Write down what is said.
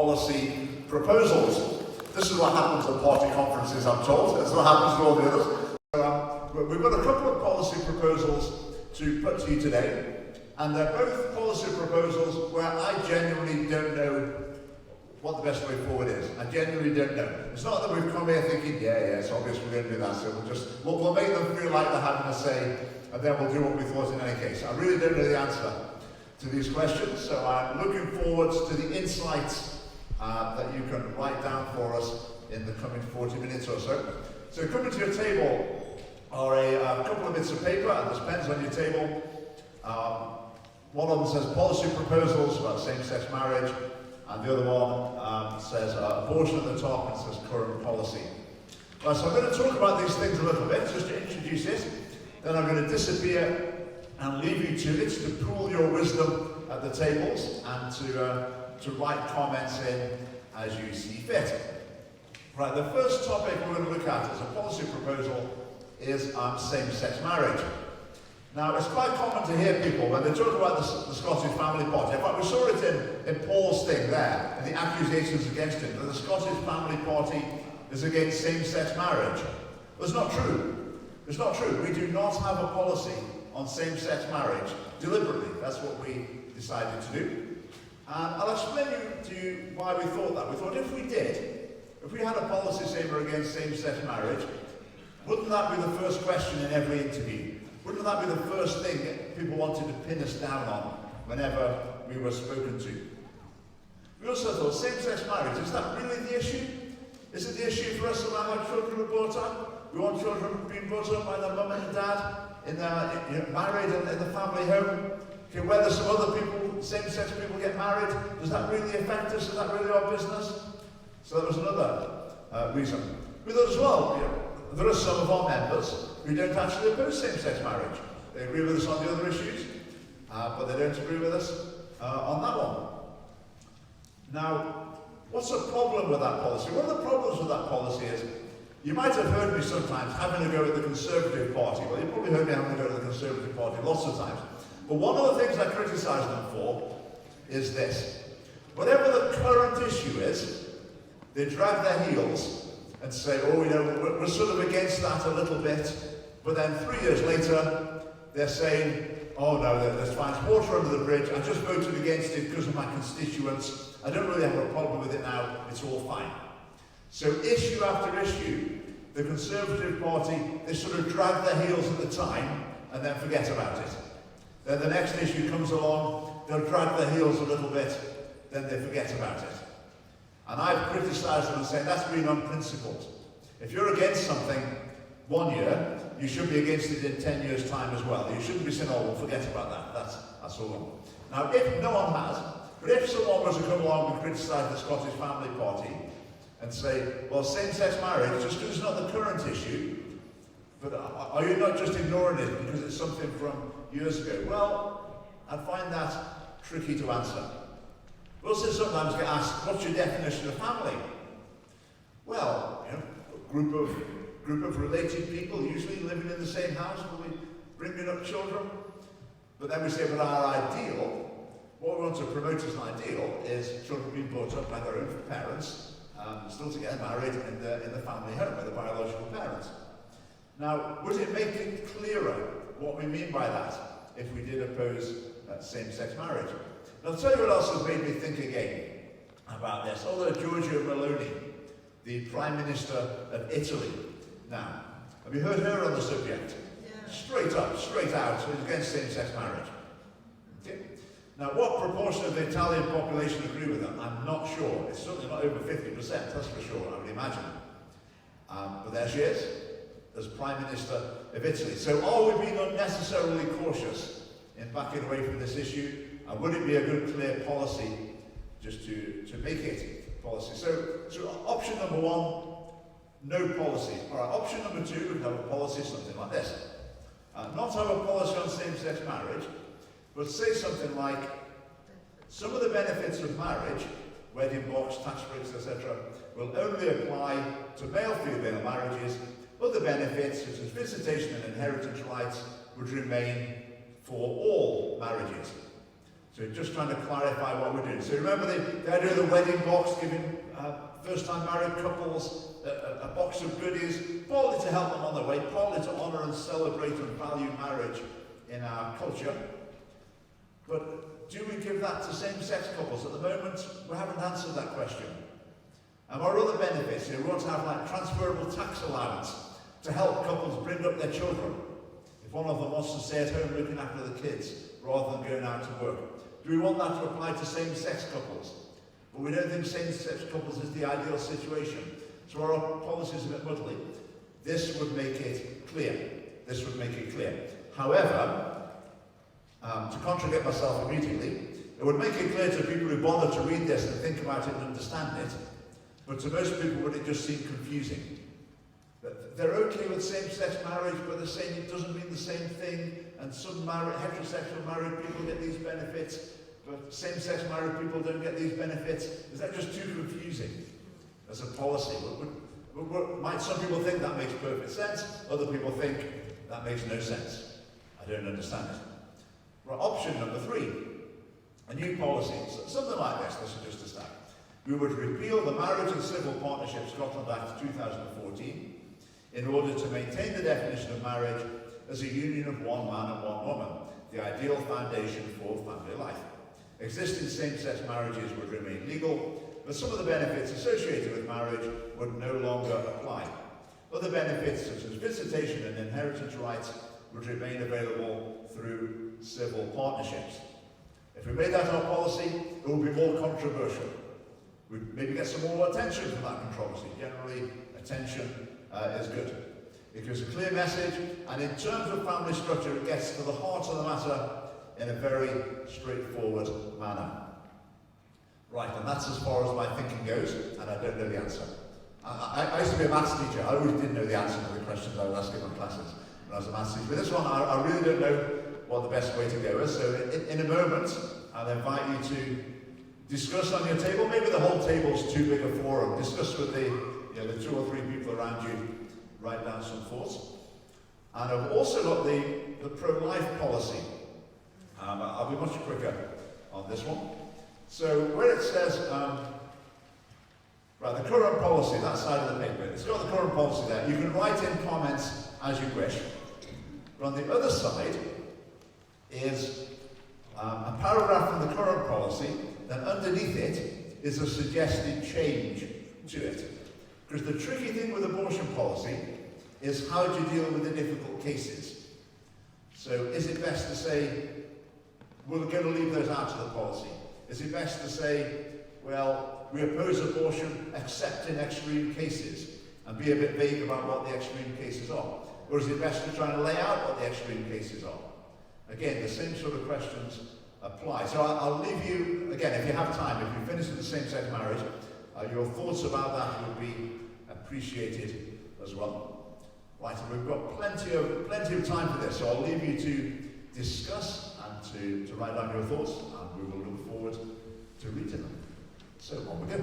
policy proposals. This is what happens at party conferences, I'm told. That's what happens to all the others. So, we've got a couple of policy proposals to put to you today, and they're both policy proposals where I genuinely don't know what the best way forward is. I genuinely don't know. It's not that we've come here thinking, yeah, it's obvious we're going to do that, so we'll make them feel like they're having a say, and then we'll do what we thought in any case. I really don't know the answer to these questions, so I'm looking forward to the insights that you can write down for us in the coming 40 minutes or so. So coming to your table are a couple of bits of paper, and there's pens on your table. One of them says policy proposals about same-sex marriage, and the other one says abortion at the top and says current policy. Right, so I'm going to talk about these things a little bit, just to introduce it. Then I'm going to disappear and leave you to it, to pool your wisdom at the tables and to write comments in as you see fit. Right, the first topic we're going to look at as a policy proposal is same-sex marriage. Now, it's quite common to hear people, when they talk about the Scottish Family Party, in fact, we saw it in Paul's thing there, and the accusations against him, that the Scottish Family Party is against same-sex marriage. Well, it's not true. It's not true. We do not have a policy on same-sex marriage deliberately. That's what we decided to do. And I'll explain to you why we thought that. We thought if we did, if we had a policy saying we're against same-sex marriage, wouldn't that be the first question in every interview? Wouldn't that be the first thing that people wanted to pin us down on whenever we were spoken to? We also thought, same-sex marriage, is that really the issue? Is it the issue for us around how children are brought up? We want children being brought up by their mum and dad, married in the family home. Okay, whether some other people, same-sex people, get married, does that really affect us? Is that really our business? So that was another reason. We thought as well, there are some of our members who don't actually oppose same-sex marriage. They agree with us on the other issues, but they don't agree with us on that one. Now, what's the problem with that policy? One of the problems with that policy is, you might have heard me sometimes having a go at the Conservative Party. Well, you've probably heard me having a go at the Conservative Party lots of times. But one of the things I criticise them for is this. Whatever the current issue is, they drag their heels and say, oh, we're sort of against that a little bit, but then 3 years later, they're saying, oh no, there's fine, it's water under the bridge, I just voted against it because of my constituents, I don't really have a problem with it now, it's all fine. So issue after issue, the Conservative Party, they sort of drag their heels at the time, and then forget about it. Then the next issue comes along, they'll drag their heels a little bit, then they forget about it. And I've criticised them and said that's being unprincipled. If you're against something 1 year, you should be against it in 10 years' time as well. You shouldn't be saying, oh, we'll forget about that. That's all wrong. Now, if no one has, but if someone was to come along and criticise the Scottish Family Party and say, well, same-sex marriage, just because it's not the current issue, but are you not just ignoring it because it's something from years ago? Well, I find that tricky to answer. We also sometimes get asked, what's your definition of family? Well, a group of related people, usually living in the same house, probably bringing up children. But then we say, but our ideal, what we want to promote as an ideal, is children being brought up by their own parents, still together, married in the family home with the biological parents. Now, would it make it clearer what we mean by that if we did oppose same-sex marriage? I'll tell you what else has made me think again about this. Although Giorgia Meloni, the Prime Minister of Italy, now, have you heard her on the subject? Yeah. Straight out, against same-sex marriage. Okay. Now, what proportion of the Italian population agree with that? I'm not sure. It's certainly not over 50%, that's for sure, I would imagine. But there she is, as Prime Minister of Italy. So are we being unnecessarily cautious in backing away from this issue? And would it be a good, clear policy just to make it policy? So option number one, no policy. All right, option number two, we have a policy, something like this. Not have a policy on same-sex marriage, but say something like, some of the benefits of marriage, wedding box, tax breaks, etc., will only apply to male-female marriages. Other benefits, such as visitation and inheritance rights, would remain for all marriages. So just trying to clarify what we're doing. So remember the idea of the wedding box, giving first-time married couples a box of goodies, partly to help them on their way, partly to honour and celebrate and value marriage in our culture. But do we give that to same-sex couples? At the moment, we haven't answered that question. And our other benefits, we want to have like transferable tax allowance to help couples bring up their children. If one of them wants to stay at home looking after the kids rather than going out to work. Do we want that to apply to same-sex couples? But we don't think same-sex couples is the ideal situation. So our policy is a bit muddly. This would make it clear. This would make it clear. However, to contradict myself immediately, it would make it clear to people who bother to read this and think about it and understand it, but to most people would it just seem confusing. That they're okay with same-sex marriage, but they're saying it doesn't mean the same thing, and some heterosexual married people get these benefits, but same-sex married people don't get these benefits. Is that just too confusing as a policy? Might some people think that makes perfect sense, other people think that makes no sense. I don't understand it. Right, option number 3, a new policy, something like this is just a start. We would repeal the Marriage and Civil Partnership Scotland Act 2014 in order to maintain the definition of marriage as a union of one man and one woman, the ideal foundation for family life. Existing same-sex marriages would remain legal, but some of the benefits associated with marriage would no longer apply. Other benefits, such as visitation and inheritance rights, would remain available through civil partnerships. If we made that our policy, it would be more controversial. We'd maybe get some more attention from that controversy. Generally, attention is good. It gives a clear message, and in terms of family structure, it gets to the heart of the matter in a very straightforward manner. Right, and that's as far as my thinking goes, and I don't know the answer. I used to be a maths teacher. I always did know the answer to the questions I was asking in classes when I was a maths teacher. But this one, I really don't know what the best way to go is. So in a moment, I'll invite you to discuss on your table. Maybe the whole table's too big a forum. Discuss with the 2 or 3 people around you. Write down some thoughts. And I've also got the pro-life policy. I'll be much quicker on this one. So where it says, the current policy, that side of the paper, it's got the current policy there. You can write in comments as you wish. But on the other side is a paragraph from the current policy, then underneath it is a suggested change to it. Because the tricky thing with abortion policy is how do you deal with the difficult cases. So is it best to say, we're going to leave those out of the policy? Is it best to say, well, we oppose abortion except in extreme cases, and be a bit vague about what the extreme cases are? Or is it best to try and lay out what the extreme cases are? Again, the same sort of questions apply. So I'll leave you, again, if you have time, if you finish with the same-sex marriage, your thoughts about that would be appreciated as well. Right, and we've got plenty of time for this, so I'll leave you to discuss and to write down your thoughts, and we will look forward to reading them. So on we go.